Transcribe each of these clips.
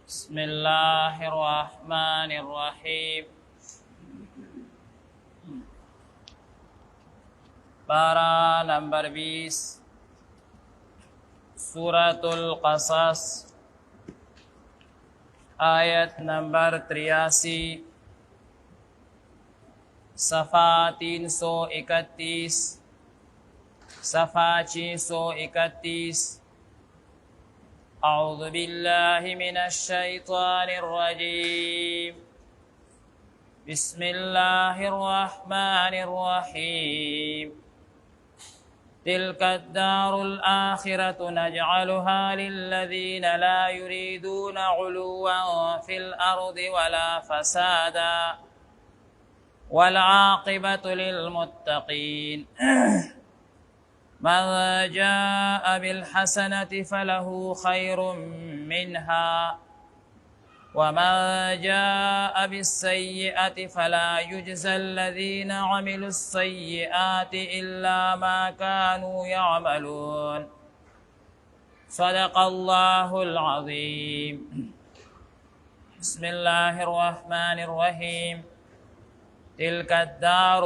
بسم الله الرحمن الرحيم. पारा नंबर 20 सूरतुल क़सस आयत नंबर 83 सफ़ा 331 सफ़ा 631 أعوذ بالله من الشيطان الرجيم بسم الله الرحمن الرحيم تلك الدار الآخرة نجعلها للذين لا يريدون علوا في الأرض ولا فسادا والعاقبة للمتقين من جاء بالحسنة فله خير منها ومن جاء بالسيئة فلا يجزى الذين عملوا السيئات إلا ما كانوا يعملون صدق الله العظيم. بسم الله الرحمن الرحيم. تلك الدار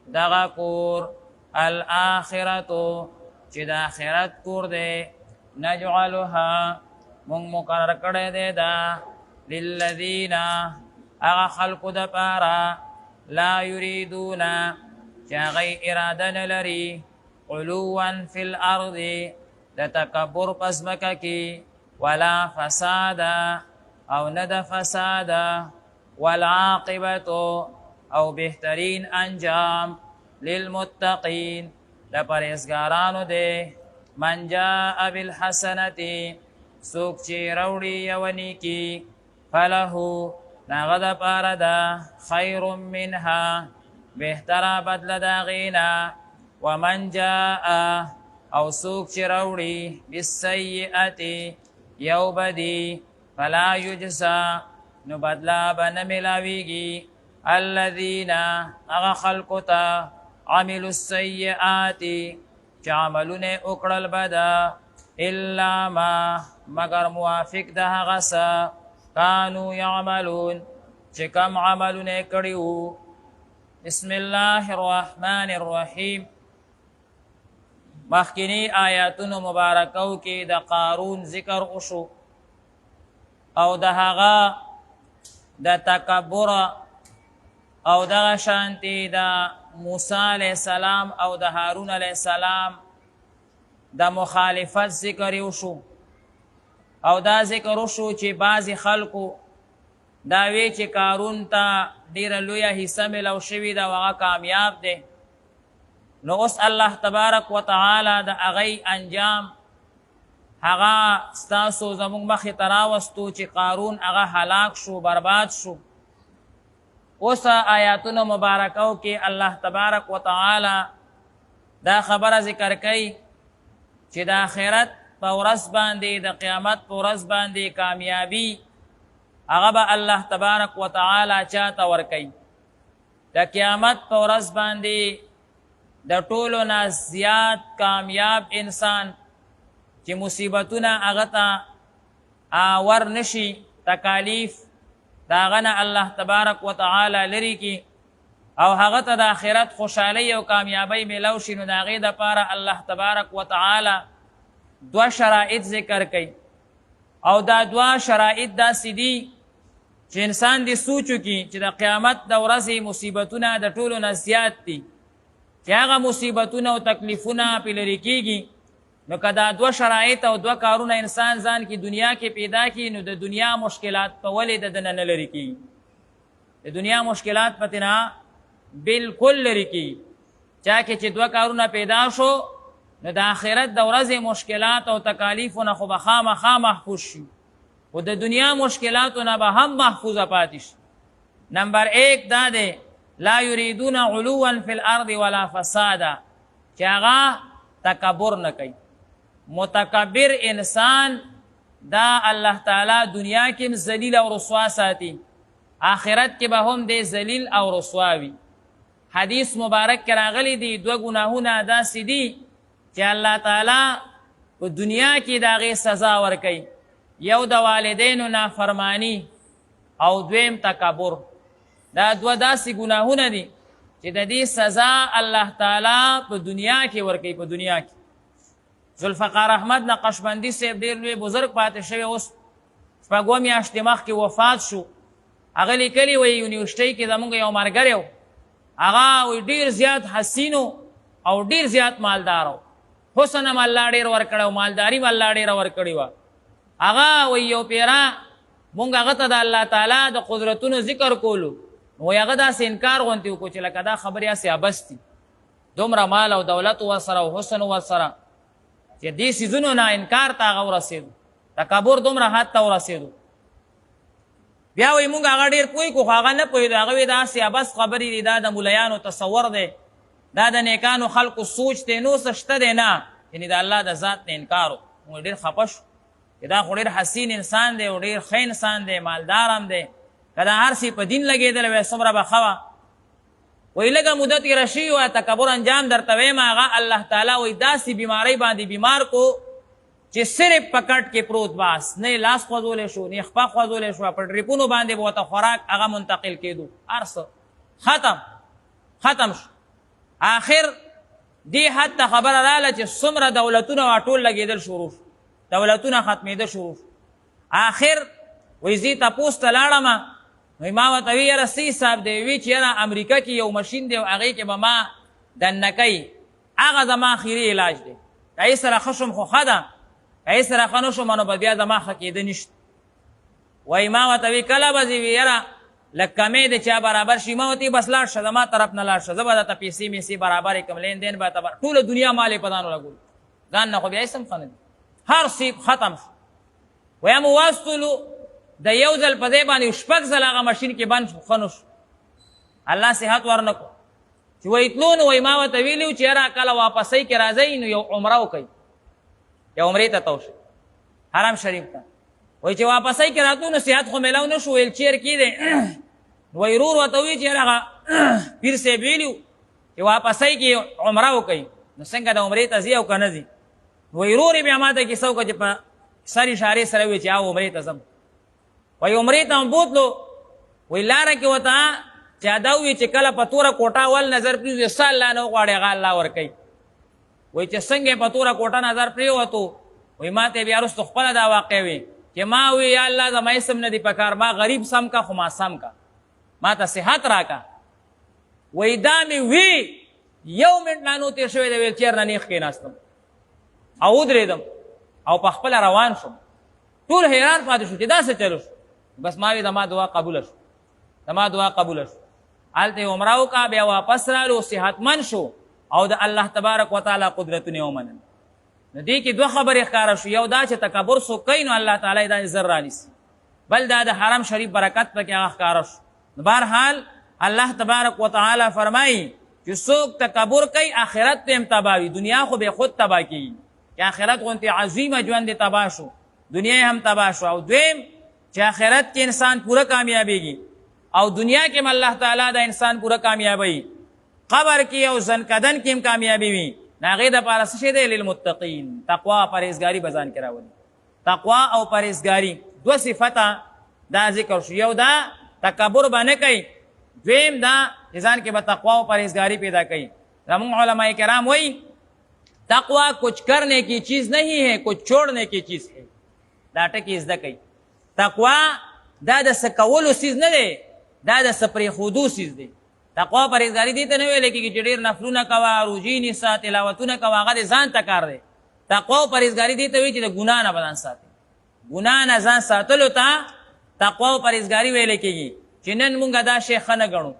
دغکور الآخرة چې د آخرت کور دی نجعلها مونږ مقرر کړی دی دا للذین هغه خلقو دپاره لا یریدون چې هغوی اراده نه لري علوا فی الارض د تکبر په ځمکه کې ولا فسادا او نه د فسادا والعاقبة او بهترین انجام للمتقین د پرهیزګارانو دی من جاء بالحسنة څوک چې راوړي یوه نیکي فله د هغه دپاره ده خیر منها بهتره بدله د هغې نه ومن جاء او څوک چې راوړي بالسیئة یو بدي فلا یجزا نو بدله به نه میلاویږي الذین هغه خلکو ته عملوا السیئات چې عملونه وکړل بده الا ما مگر موافق د هغه څه کانو یعملون چې کوم عملونه کړي وو. بسم الله الرحمن الرحیم. مخکینی آیاتونو مبارکو کې د قارون ذکر وشو او د هغه د تکبر او دغه شانتي د موسی علیه السلام او د هارون علیه السلام د مخالفت ذکر وشو او دا ذکر وشو چې بعضې خلکو دا وی چې قارون ته ډیره لویه حصه میلو شوي ده او هغه کامیاب دی نو اوس الله تبارک وتعالی د هغی انجام هغه ستاسو زموږ مخې ته راوستو چې قارون هغه هلاک شو برباد شو. اوس آیاتونو مبارکو کې الله تبارک وتعالی دا خبره ذکر کوي چې د آخرت په ورځ باندې د قیامت په ورځ باندې کامیابی هغه به الله تبارک وتعالی چاته ورکوي. د قیامت په ورځ باندې د ټولو نه زیات کامیاب انسان چې مصیبتونه هغه ته ور نشي تکالیف د هغه نه الله تبارک وتعالی لرې کي او هغه ته د آخرت خوشحالۍ او کامیابۍ میلو شي نو د هغې دپاره الله تبارک وتعالی دوه شرایط ذکر کوي او دا دوه شرایط داسې دي چې انسان دې سوچ وکړي چې د قیامت د ورځې مصیبتونه د ټولو نه زیات دي چې هغه مصیبتونه او تکلیفونه پې لرې کېږي نو که دا دوه شرایط او دوه کارونه انسان ځان کې دنیا کې پیدا کړي نو د دنیا مشکلات په ولې د دنه نه لرې کېږي د دنیا مشکلات په تېنه بلکل لرې کېږي چا کې چې دوه کارونه پیدا شو نو د آخرت د ورځې مشکلات او تکالیفونه خو به خامخا محفوظ شي خو د دنیا مشکلاتو نه به هم محفوظه پاتې شي. نمبر 1 دا دی لا یریدون علوا فی الارض ولا فسادا چې هغه تکبر نه کوي. متکبر انسان دا الله تعالی دنیا کې ذلیل او رسوا ساتي آخرت کې به هم دی ذلیل او رسوا وي. حدیث مبارک کې راغلی دي دوه ګناهونه داسې دي چې الله تعالی په دنیا کې د هغې سزا ورکوي یو د والدینو نافرمانی او دویم تکبر. دا دوه داسې ګناهونه دي چې د دې سزا الله تعالی په دنیا کې ورکوي. په دنیا کې ذوالفقار احمد نقشبندي صاحب ډېر لوی بزرګ پاتې شوی، اوس شپږ میاشتې مخکې وفات شو. هغه لیکلي وایي یونیورسټۍ کې زمونږ یو ملګری و، هغه وایي ډېر زیات حسین او ډېر زیات مالدار و. حسن هم الله ډېر ورکړی و، مالداري هم الله ډېره ورکړې وه. هغه وایي یو پیره مونږ هغه ته د الله تعالی د قدرتونو ذکر کولو، نو هغه داسې انکار غوندې وکړو چې لکه دا خبرې هسې عبث دي. دومره مال او دولت ورسره او حسن ورسره چې دې څیزونو نه انکار ته هغه ورسېدو، تکبر دومره حد ته ورسېدو. بیا وایي مونږ هغه ډېر پوه کړو خو هغه نه پوهېدو. هغه وایي دا هسې عبث خبرې دي، دا د ملیانو تصور دی، دا د نیکانو خلقو سوچ دی، نو څه شته دی نه. یعنې د الله د ذات نه انکار و. مونږ ډېر خفه شو چې دا خو ډېر حسین انسان دی او ډېر ښه انسان دی، مالدار هم دی، که دا هر څه په دین لګېدلی وی څومره به ښه وه. وایي لږه موده تېره شوي وه، تکبر انجام درته ویم. هغه الله تعالی وایي داسې بیمارۍ باندې بیمار کو چې صرف په کټ کې پروت باس، نه لاس خوځولی شو نه خپه خوځولی شوه، په ډریپونو باندې به ورته خوراک هغه منتقل کېدو، هر څه ختم شو. آخر دې حد ته خبره راغله چې څومره دولتونه ټول لګېدل شروع شو، دولتونه ختمېده شروع شو. آخر وایي زه تپوس ته لاړم، نو ما ورته وی یاره څه حساب دی؟ وی چې یاره امریکا کې یو مشین دی او هغې کې به ما دننه کوي، هغه زما اخري علاج دی. که یې سره ښه شم خو ښه ده، که یې سره ښه نه شم نو به بیا زما ښه کېده نشته. وایي ما ورته وی کله به ځې؟ وی یاره لږ کمې د چا برابر شي. ما ورته بس لاړ شه، زما طرف نه لاړ شه، زه به درته پیسې میسې برابرې کړم، لین دین به ټوله دنیا مال یې په ځان ولګولو، ځان نه خو بیا هېڅ هم ښه نه دي، هر څه ختم شو. ویم واستلو د یو ځل په ځای باندې شپږ ځل هغه مشین کې بند شو، ښه نه شو. الله صحت ورنه کړو چې وایي تلو. نو وایي ما ورته ویلي و چې یاره کله واپسۍ کې راځئ نو یو عمره وکئ، یو عمرې ته تو شئ حرم شریف ته. وایي چې واپسۍ کې راتلو نو صحت خو میلاو نه شو، ویل چیر کې دی. نو وایي ورور ورته وایي چې یاره هغه پیر صاحب ویلي و چې واپسۍ کې عمره وکئ، نو څنګه د عمرې ته ځي او که نه ځي؟ وایي ورور یې بیا ما ته کیسه وکړه چې په سر اشارې سره وایي چې او عمرې ته ځم. وایي عمرې ته هم بوتلو. وایي لاره کې ورته چا دا ووایي چې کله په توره کوټه ول نظر پرېوځي څه الله نه وغواړي هغه الله ورکوي. وایي چې څنګه په توره کوټه نظر پرېوتو؟ وایي ما ته بیا وروستو خپله دا واقع وي چې ما وی یا الله زما اسم نه دی پکار، ما غریب سم کا خو ما سم کا، ما ته صحت راکا. وایي دا مې وی یو منټ نه نو تېر شوی دی، ویل چېر نه نیغ کېناستم او ودرېدم او په خپله روان شوم. ټول حیران پاتې شو چې دا څه چلو شو. بس ما وی زما دعا قبوله شو، زما دعا قبوله شو. هلته یې عمره وکړه، بیا واپس رالو، صحتمند شو او د الله تبارک وتعالی قدرتونه یې ومنل. نو دې کې دوه خبرې ښکاره شو. یو دا چې تکبر څوک کوي نو الله تعالی دا زر رانیسي، بل دا د حرم شریف برکت پکې هغه ښکاره شو. نو بهرحال الله تبارک وتعالی فرمایي چې څوک تکبر کوي آخرت ته هم تباه وي، دنیا خو به خود تباه کېږي چې آخرت غوندې عظیمه ژوند یې تباه شو، دنیا یې هم تباه شو. او دویم چې آخرت کې انسان پوره کامیابېږي او دنیا کې هم الله تعالی دا انسان پوره کامیابوي، قبر کې او زنکدن کې هم کامیابي وي. د هغې دپاره څه شی دی؟ للمتقین، تقوا پرهیزګاري به ځان کې راولي. تقوا او پرهیزګاري دوه صفته دا ذکر شو. یو دا تکبر به نه کوي، دویم دا چې ځان کې به تقوا او پرهیزګاري پیدا کوي. زمونږ علماء کرام وایي تقوا کچھ کرنے کی چیز نہیں ہے، کچھ چھوڑنے کی چیز ہے. دا ټکي زده کوي. تقوا دا د څه کولو څیز نه دی، دا د څه پرېښودو څیز دی. تقوا پرهیزګاري دې ته نه ویلی کېږي چې ډېر نفلونه کوه، روژې نیسه، تلاوتونه کوه، هغه د ځان ته کار دی. تقوا او پرهیزګاري دې ته وایي چې د ګناه نه به ځان ساتي. ګناه نه ځان ساتلو ته تقوا او پرهیزګاري ویلی کېږي. چې نن مونږ دا شی ښه نه ګڼو،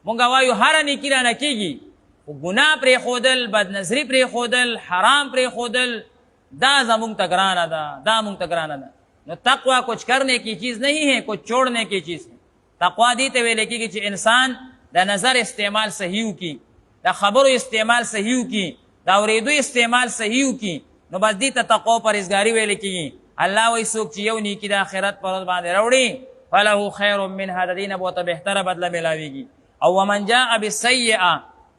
مونږ وایو هره نیکي رانه کېږي، خو ګناه پرېښودل، بدنظري پرېښودل، حرام پرېښودل دا زمونږ ته ګرانه ده، دا مونږ ته ګرانه ده. نو تقوا کچھ کرنے کی چیز نہیں ہے، کچھ چھوڑنے کی چیز ہے. تقوا دې ته ویل کېږي چې انسان د نظر استعمال صحیح وکړي، د خبرو استعمال صحیح وکړي، د اورېدو استعمال صحیح وکړي، نو بس دې ته تقوا پرهیزګاري ویل کېږي. الله وایي څوک چې یو نیکي د آخرت په ورځ باندې راوړي فله خیر منها، د دې نه به ورته بهتره بدله میلاویږي. او ومن جاء بالسیئه،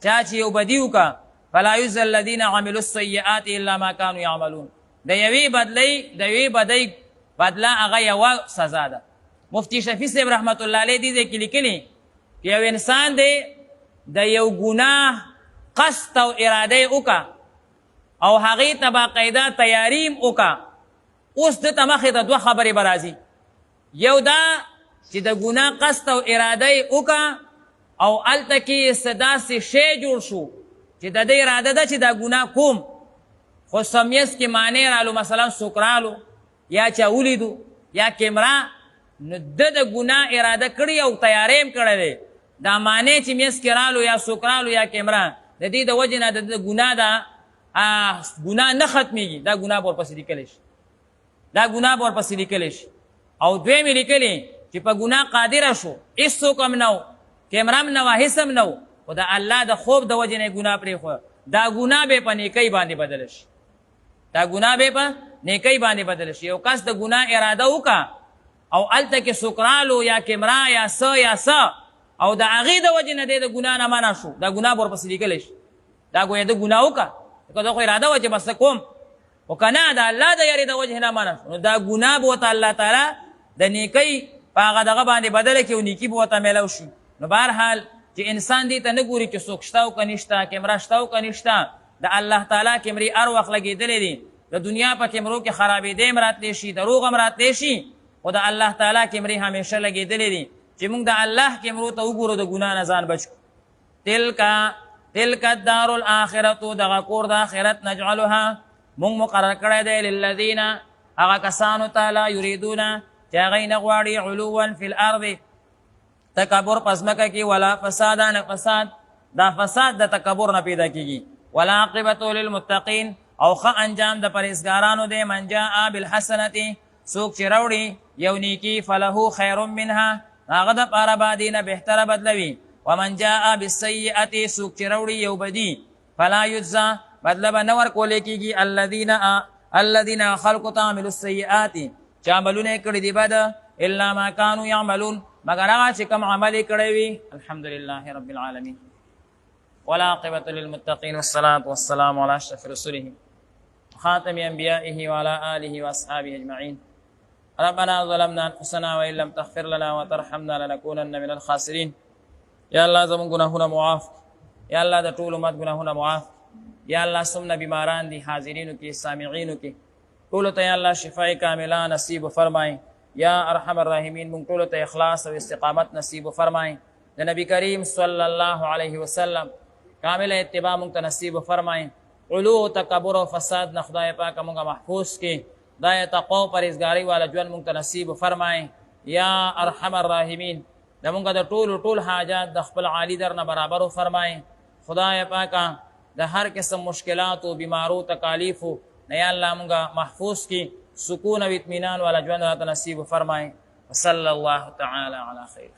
چا چې یو بدي وکړه، فلا یجزی الذین عملوا السیئات الا ما کانوا یعملون، د یوې بدۍ بدله هغه یوه سزا ده. مفتی شفیع صاحب رحمت الله علیه دې کې لیکلي یو انسان دی د یو ګناه قصد او اراده وکړه او هغې ته باقاعده تیاري هم وکړه. اوس ده ته مخې ته دوه خبرې به راځي. یو دا چې د ګناه قصد او اراده یې وکړه او هلته کې څه داسې شی جوړ شو چې د دې اراده ده چې دا ګناه کوم، خو سمیس کې معنی رالو، مثلا څوک رالو یا چا ولیدو یا کیمرا، نو ده د ګناه اراده کړې او تیاری هم کړی دی. دا معنی چې میس کې رالو یا څوک رالو یا کیمرا، د دې د وجې نه د ګناه ده ګناه نه ختمیږي، دا ګناه به ورپسې لیکلی شي، دا ګناه به ورپسې لیکلی شي. او دویم یې لیکلي چې په ګناه قادره شو، هېڅوک هم نه و، کیمرا هم نه وه، هېڅ هم نه و، خو د الله د خوب د وجې نه یې ګناه پرېښوه، دا ګناه به یې په نیکۍ باندې بدله شي، دا ګناه به یې په نیکۍ باندې بدله شي. یو کس د ګناه اراده وکړه او هلته کې څوک رالو یا کیمرا یا څه او د هغې د وجې نه دی د ګناه نه منع شو، دا ګناه به ورپسې لیکلی شي. دا ګویا د ګناه وکړه، که دا خو اراده وه چې بس کوم، خو که نه د الله د یارې د وجې نه منع شو، نو دا ګناه به ورته الله تعالی د نیکۍ په هغه دغه باندې بدله کړي او نیکي به ورته میلاو شي. نو بهرحال چې انسان دې ته نه ګوري چې څوک شته او که نشته، کیمرا شته او که نشته، د الله تعالی کیمرې هر وخت لګېدلې دي. د دنیا په کیمرو کې خرابېدی هم راتلی شي، دروغ هم راتلی شي، خو د الله تعالی کیمرې همیشه لګېدلې دي چې موږ د الله کیمرو ته وګورو، د ګناه نه ځان بچ کړو. تلک الدار الاخرة، دغه کور د آخرت، نجعلها موږ مقرر کړی دی للذین هغه کسانو ته لا یریدون چې هغوی نه غواړي علوا فی الارض تکبر په ځمکه کې، ولا فسادا نه فساد، دا فساد د تکبر نه پیدا کېږي، ولا عاقبة للمتقین او ښه انجام د پرهیزګارانو دی. من جاء بالحسنة، څوک چې راوړي یو نیکي، فله خیر منها، هغه دپاره به دې نه بهتره بدلوي. ومن جاء بالسیئة، څوک چې راوړي یو بدي، فلا یجزا، بدله به نه ورکولی کېږي الذین خلقو ته عملوا السیئات، چې عملونه یې کړي دي بد، الا ما کانوا یعملون، مگر هغه چې کوم عمل یې کړی وي. الحمدلله رب العالمین والعاقبة للمتقین والصلاة والسلام على اشرف رسوله خاتم انبیائه وعلى آله واصحابه اجمعین. ربنا ظلمنا انفسنا وان لم تغفر لنا وترحمنا لنكونن من الخاسرین. یا الله زمون ګناهونه معاف، یا الله د ټول امت ګناهونه معاف، یا الله څومره بیماران دي حاضرینو کې سامعینو کې ټولو ته یا الله شفای کامله نصیب فرمای. یا ارحم الراحمین مونږ ټولو ته اخلاص او استقامت نصیب فرمای. د نبی کریم صلی الله علیه وسلم کامل اتباع مونږ ته نصیب فرمای. علو تکبر او فساد نه خدای پاک مونږه محفوظ کړي. دا تقوا او پرهیزګارۍ والا ژوند مونږ ته نصیب فرمای. یا ارحم الراحمین د مونږه د ټول حاجات د خپل عالی در نه برابر فرمای. خدای پاکه د هر قسم مشکلات او بیمارو تکالیفو نه یا الله مونږه محفوظ کړي، سکون او اطمینان والا ژوند راته نصیب فرمای. وصلی الله تعالی علی خیر.